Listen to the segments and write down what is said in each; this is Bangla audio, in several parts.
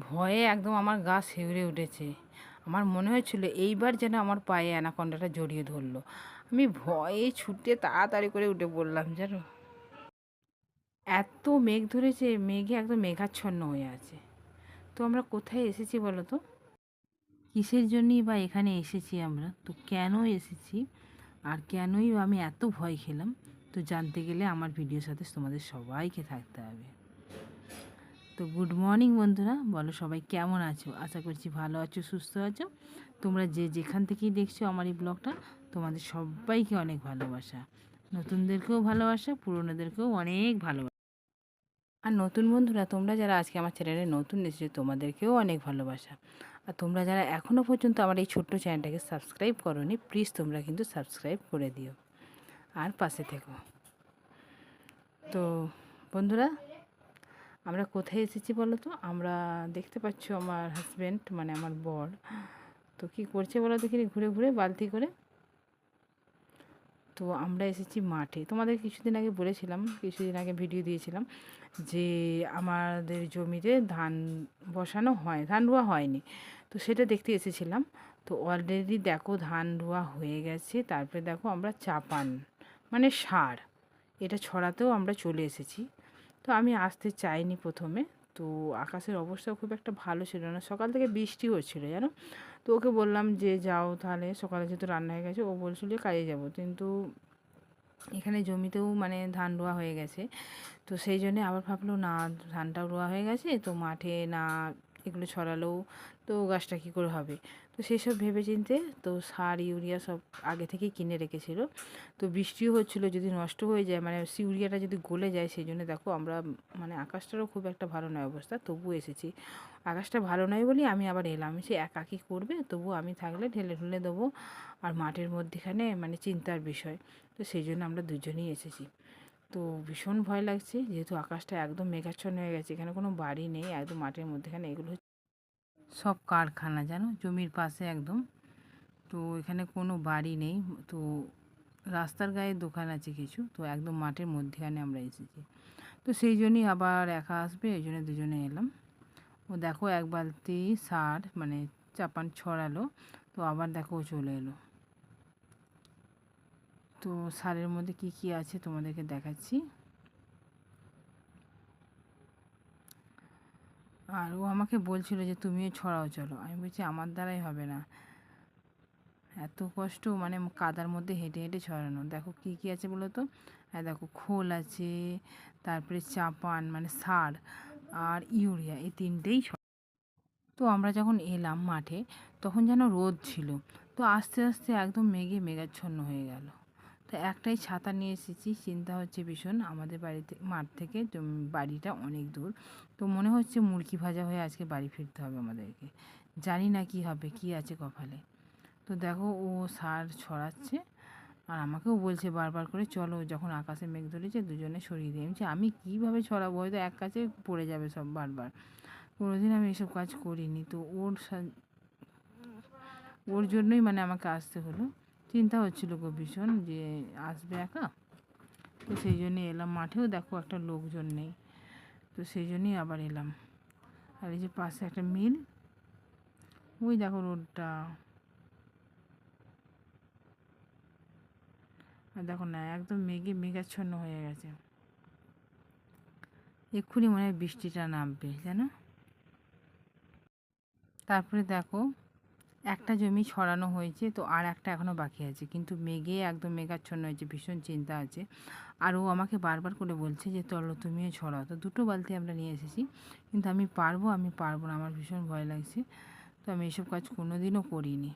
ভয়ে একদম আমার গা শিউরে উঠেছে। আমার মনে হয়েছিল এইবার যেন আমার পায়ে অ্যানাকন্ডাটা জড়িয়ে ধরলো। আমি ভয়ে ছুটে তাড়াতাড়ি করে উঠে পড়লাম জানো। এত মেঘ ধরেছে, মেঘে একদম মেঘাচ্ছন্ন হয়ে আছে। তো আমরা কোথায় এসেছি বলো তো? কিসের জন্যই বা এখানে এসেছি আমরা, তো কেন এসেছি আর কেনই আমি এত ভয় খেলাম, তো জানতে গেলে আমার ভিডিওর সাথে তোমাদের সবাইকে থাকতে হবে। তো গুড মর্নিং বন্ধুরা, বলো সবাই কেমন আছো? আশা করছি ভালো আছো, সুস্থ আছো। তোমরা যে যেখান থেকেই দেখছো আমার এই ব্লগটা, তোমাদের সবাইকে অনেক ভালোবাসা। নতুনদেরকেও ভালোবাসা, পুরনোদেরকেও অনেক ভালোবাসা। আর নতুন বন্ধুরা, তোমরা যারা আজকে আমার চ্যানেলে নতুন এসেছো, তোমাদেরকেও অনেক ভালোবাসা। আর তোমরা যারা এখনও পর্যন্ত আমার এই ছোট্ট চ্যানেলটাকে সাবস্ক্রাইব করোনি, প্লিজ তোমরা কিন্তু সাবস্ক্রাইব করে দিও আর পাশে থেকো। তো বন্ধুরা, আমরা কোথায় এসেছি বলো তো? আমরা দেখতে পাচ্ছ আমার হাজব্যান্ড মানে আমার বর তো কী করছে বলো দেখিনি, ঘুরে ঘুরে বালতি করে। তো আমরা এসেছি মাঠে। তোমাদের কিছুদিন আগে বলেছিলাম, কিছুদিন আগে ভিডিও দিয়েছিলাম যে আমাদের জমিতে ধান বসানো হয়, ধান রোয়া হয়নি, তো সেটা দেখতে এসেছিলাম। তো অলরেডি দেখো ধান রোয়া হয়ে গেছে। তারপরে দেখো আমরা চাপান মানে সার এটা ছড়াতেও আমরা চলে এসেছি। তো আমি আসতে চাইনি প্রথমে। তো আকাশের অবস্থা খুব একটা ভালো ছিল না, সকাল থেকে বৃষ্টি হচ্ছিলো জানো। তো ওকে বললাম যে যাও তাহলে, সকালে যেহেতু রান্না হয়ে গেছে, ও বলছিল যে কাজে যাবো, কিন্তু এখানে জমিতেও মানে ধান রোয়া হয়ে গেছে। তো সেই জন্যে আবার ভাবলো না, ধানটাও রোয়া হয়ে গেছে তো মাঠে না এগুলো ছড়ালেও তো গাছটা কী করে হবে। তো সেসব ভেবে চিন্তে তো সার ইউরিয়া সব আগে থেকেই কিনে রেখেছিল। তো বৃষ্টিও হচ্ছিলো, যদি নষ্ট হয়ে যায় মানে ইউরিয়াটা যদি গলে যায়, সেই জন্য দেখো আমরা মানে আকাশটারও খুব একটা ভালো নয় অবস্থা, তবু এসেছি। আকাশটা ভালো নয় বলি আমি আবার এলাম। সে একা কী করবে, তবু আমি থাকলে ঢেলে ঢুলে দেবো। আর মাঠের মধ্যেখানে মানে চিন্তার বিষয়। তো সেই জন্য আমরা দুজনেই এসেছি। তো ভীষণ ভয় লাগছে, যেহেতু আকাশটা একদম মেঘাচ্ছন্ন হয়ে গেছে, এখানে কোনো বাড়ি নেই, একদম মাঠের মধ্যেখানে এগুলো সব কারখানা জানো, জমির পাশে একদম। তো এখানে কোনো বাড়ি নেই। তো রাস্তার গায়ে দোকান আছে কিছু, তো একদম মাঠের মধ্যেখানে আমরা এসেছি। তো সেই জন্যই আবার একা আসবে, এই জন্য দুজনে এলাম। ও দেখো এক বালতি সার মানে চাপান ছড়ালো, তো আবার দেখো ও চলে এলো। তো সারের মধ্যে কি কি আছে তোমাদেরকে দেখাচ্ছি। আর ও আমাকে বলছিল যে তুমিও ছড়াও চলো, আমি বলছি আমার দ্বারাই হবে না, এত কষ্ট মানে কাদার মধ্যে হেঁটে হেঁটে ছড়ানো। দেখো কী কী আছে বলো তো? হ্যাঁ দেখো, খোল আছে, তারপরে চাপান মানে সার, আর ইউরিয়া, এই তিনটেই। তো আমরা যখন এলাম মাঠে, তখন যেন রোদ ছিল, তো আস্তে আস্তে একদম মেঘে মেঘাচ্ছন্ন হয়ে গেল। তো একটাই ছাতা নিয়ে এসেছি, চিন্তা হচ্ছে ভীষণ, আমাদের বাড়িতে মাঠ থেকে বাড়িটা অনেক দূর। তো মনে হচ্ছে মুরগি ভাজা হয়ে আজকে বাড়ি ফিরতে হবে আমাদেরকে। জানি না কি হবে, কি আছে কপালে। তো দেখো ও সার ছড়াচ্ছে আর আমাকেও বলছে বারবার করে চলো, যখন আকাশে মেঘ ধরেছে দুজনে সরিয়ে দিয়ে। আমি কীভাবে ছড়াবো, হয়তো এক কাছে পড়ে যাবে সব বারবার। কোনোদিন আমি এসব কাজ করিনি, তো ওর জন্যই মানে আমাকে আসতে হলো। চিন্তা হচ্ছিল গো ভীষণ যে আসবে একা। তো সেই জন্যই এলাম। মাঠেও দেখো একটা লোকজন নেই, তো সেই জন্যই আবার এলাম। আর এই যে পাশে একটা মিল, ওই দেখো রোডটা, আর দেখো না একদম মেঘে মেঘাচ্ছন্ন হয়ে গেছে। এক্ষুনি মনে হয় বৃষ্টিটা নামবে জানো। তারপরে দেখো একটা জমি ছড়ানো হয়েছে, তো আর একটা এখনও বাকি আছে, কিন্তু মেঘে একদম মেঘাচ্ছন্ন হয়েছে, ভীষণ চিন্তা আছে। আর ও আমাকে বারবার করে বলছে যে চলো তুমিও ছড়াও। তো দুটো বালতি আমরা নিয়ে এসেছি, কিন্তু আমি পারবো না, আমার ভীষণ ভয় লাগছে। তো আমি এসব কাজ কোনো দিনও করিনি।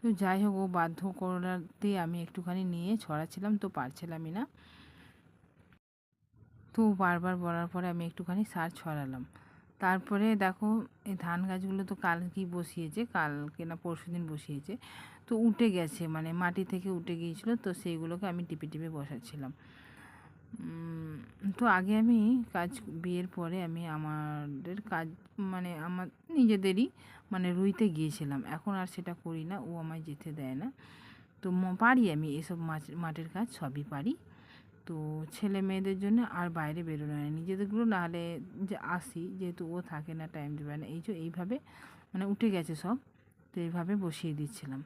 তো যাই হোক, ও বাধ্য করাতে আমি একটুখানি নিয়ে ছড়াচ্ছিলাম, তো পারছিলামই না। তো বারবার বলার পরে আমি একটুখানি সার ছড়ালাম। তারপরে দেখো এই ধান গাছগুলো তো কালকেই বসিয়েছে, কালকে না পরশুদিন বসিয়েছে, তো উঠে গেছে মানে মাটি থেকে উঠে গিয়েছিলো, তো সেইগুলোকে আমি টিপে টিপে বসাচ্ছিলাম। তো আগে আমি বিয়ের পরে আমি আমাদের কাজ মানে আমার নিজেদেরই মানে রুইতে গিয়েছিলাম, এখন আর সেটা করি না, ও আমায় যেতে দেয় না। তো পারি আমি এসব মাঠের কাজ সবই পারি। তো ছেলে মেয়েদের জন্য আর বাইরে বেরোনো হয়, নিজেদেরগুলো না হলে যে আসি, যেহেতু ও থাকে না, টাইম দেবে না, এইভাবে মানে উঠে গেছে সব। তো এইভাবে বসিয়ে দিচ্ছিলাম।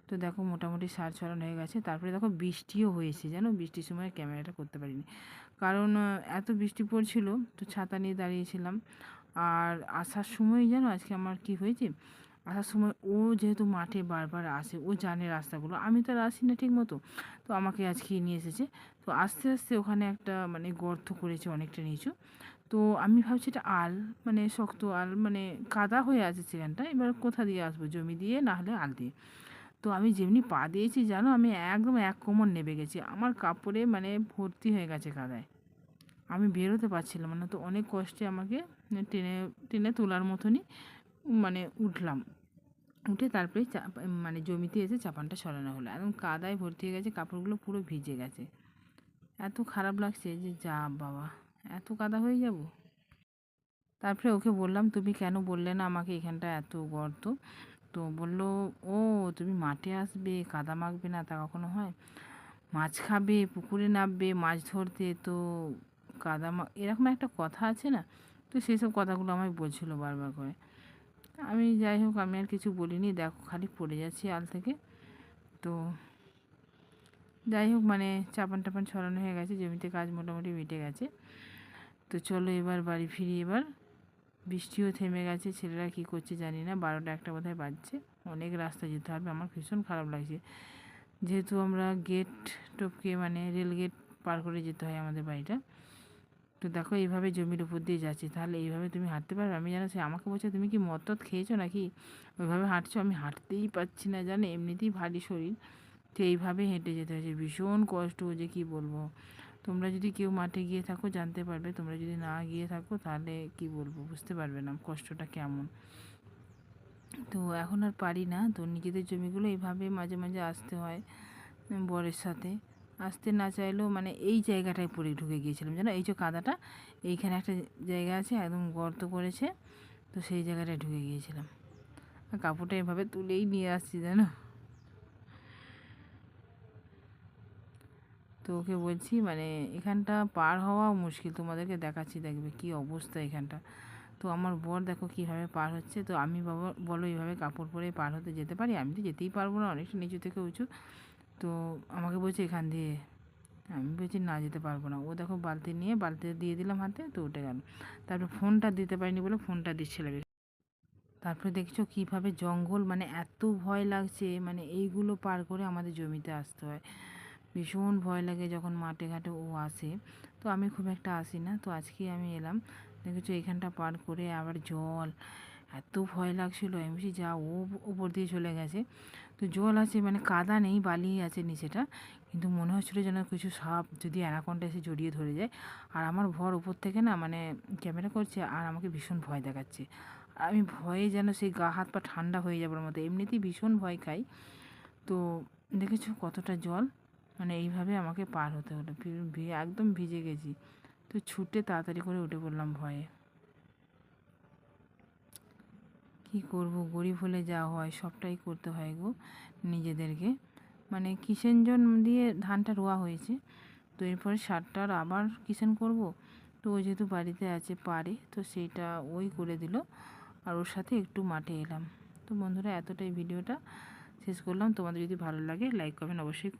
তো দেখো মোটামুটি সার ছড়ানো হয়ে গেছে। তারপরে দেখো বৃষ্টিও হয়েছে, জানো বৃষ্টির সময় ক্যামেরাটা করতে পারিনি, কারণ এত বৃষ্টি পড়ছিল, তো ছাতা নিয়ে দাঁড়িয়েছিলাম। আর আসার সময় জানো আজকে আমার কি হয়েছে, আসার সময় ও যেহেতু মাঠে বারবার আসে, ও জানে রাস্তাগুলো, আমি তো আর আসি না ঠিক মতো, তো আমাকে আজকে নিয়ে এসেছে। তো আস্তে আস্তে ওখানে একটা মানে গর্ত করেছে অনেকটা নিচু। তো আমি ভাবছি এটা আল, মানে শক্ত আল, মানে কাদা হয়ে আছে সেখানটা, এবার কোথা দিয়ে আসবো, জমি দিয়ে না হলে আল দিয়ে। তো আমি যেমনি পা দিয়েছি জানো, আমি একদম এক কোমর নেবে গেছি, আমার কাপড়ে মানে ভর্তি হয়ে গেছে কাদায়, আমি বেরোতে পারছিলাম না। তো অনেক কষ্টে আমাকে টেনে টেনে তোলার মতনই মানে উঠলাম, উঠে তারপরে মানে জমিতে এসে চাপানটা সরানো হলো। একদম কাদায় ভর্তি হয়ে গেছে, কাপড়গুলো পুরো ভিজে গেছে, এত খারাপ লাগছে যে যা বাবা, এত কাদা হয়ে যাব। তারপরে ওকে বললাম, তুমি কেন বললে না আমাকে এখানটা এত গর্ত? তো বলল, ও তুমি মাঠে আসবে, কাদা মাখবে না, তা কখনো হয়? মাছ খাবে, পুকুরে নামবে মাছ ধরতে, তো এরকম একটা কথা আছে না। তো সেসব কথাগুলো আমায় বলছিল বারবার করে। আমি যাই হোক, আমি আর কিছু বলিনি, দেখো খালি পড়ে যাচ্ছি আল থেকে। তো যাই হোক, মানে চাপান টাপান ছড়ানো হয়ে গেছে, জমিতে কাজ মোটামুটি মিটে গেছে। তো চলো এবার বাড়ি ফিরি। এবার বৃষ্টিও থেমে গেছে, ছেলেরা কী করছে জানি না, 12টা 1টা বোধহয় বাজছে। অনেক রাস্তা যেতে হবে, আমার ভীষণ খারাপ লাগছে, যেহেতু আমরা গেট টপকে মানে রেল গেট পার করে যেতে হয় আমাদের বাড়িটা। তো দেখো এইভাবে জমির উপর দিয়ে যাচ্ছি, তাহলে এইভাবে তুমি হাঁটতে পারবে? আমি জানো সে আমাকে বলছে, তুমি কি মদ টদ খেয়েছো নাকি ওইভাবে হাঁটছো? আমি হাঁটতেই পারছি না, জানো এমনিতেই ভারী শরীর, তো এইভাবে হেঁটে যেতে হয়েছে, ভীষণ কষ্ট যে কি বলবো। তোমরা যদি কেউ মাঠে গিয়ে থাকো জানতে পারবে, তোমরা যদি না গিয়ে থাকো তাহলে কি বলবো, বুঝতে পারবে না কষ্টটা কেমন। তো এখন আর পারি না, তো নিজেদের জমিগুলো এইভাবে মাঝে মাঝে আসতে হয় বরের সাথে। আসতে না চাইলেও মানে এই জায়গাটায় পড়ে ঢুকে গিয়েছিলাম, জানো এই যে কাদাটা, এইখানে একটা জায়গা আছে একদম গর্ত করেছে, তো সেই জায়গাটায় ঢুকে গিয়েছিলাম। আর কাপড়টা এভাবে তুলেই নিয়ে আসছি জানো। তো ওকে বলছি মানে এখানটা পার হওয়াও মুশকিল, তোমাদেরকে দেখাচ্ছি, দেখবে কি অবস্থা এখানটা। তো আমার বর দেখো কীভাবে পার হচ্ছে। তো আমি বাবা বলো এইভাবে কাপড় পরে পার হতে যেতে পারি? আমি তো যেতেই পারবো না, অনেকটা নিচু থেকে উঁচু। তো আমাকে বলছে এখান দিয়ে, আমি বলছি না যেতে পারবো না। ও দেখো বালতি নিয়ে, বালতি দিয়ে দিলাম হাতে, তো উঠে গেল। তারপর ফোনটা দিতে পারিনি বলে ফোনটা দিচ্ছিল। তারপরে দেখছো কীভাবে জঙ্গল, মানে এত ভয় লাগছে, মানে এইগুলো পার করে আমাদের জমিতে আসতে হয়। ভীষণ ভয় লাগে যখন মাঠে ঘাটে ও আসে, তো আমি খুব একটা আসি না। তো আজকে আমি এলাম, দেখেছো এখানটা পার করে আবার জল, এত ভয় লাগছিলো। আমি বলছি যা, ও উপর দিয়ে চলে গেছে। তো জল আছে, মানে কাদা নেই, বালি আছে নিচেটা, কিন্তু মনে হচ্ছিলো যেন কিছু সাপ যদি অ্যানাকোন্ডা এসে জড়িয়ে ধরে যায়। আর আমার ভর উপর থেকে না মানে ক্যামেরা করছে, আর আমাকে ভীষণ ভয় দেখাচ্ছে। আর আমি ভয়ে যেন সেই গা হাত পা ঠান্ডা হয়ে যাবার মতো, এমনিতেই ভীষণ ভয় খাই। তো দেখেছো কতটা জল, মানে এইভাবে আমাকে পার হতে হলো, একদম ভিজে গেছি। তো ছুটে তাড়াতাড়ি করে উঠে পড়লাম ভয়ে। কি করব, গরিব হলে যা হয় সবটাই করতে হয় গো নিজেদেরকে। মানে কিষেন জন দিয়ে ধানটা রোয়া হয়েছে, তো এরপরে সারটার আবার কিষেন করব। তো ও যেহেতু বাড়িতে আছে পারে, তো সেইটা ওই করে দিল, আর ওর সাথে একটু মাঠে এলাম। তো বন্ধুরা এতটাই, ভিডিওটা শেষ করলাম। তোমাদের যদি ভালো লাগে লাইক কমেন্ট অবশ্যই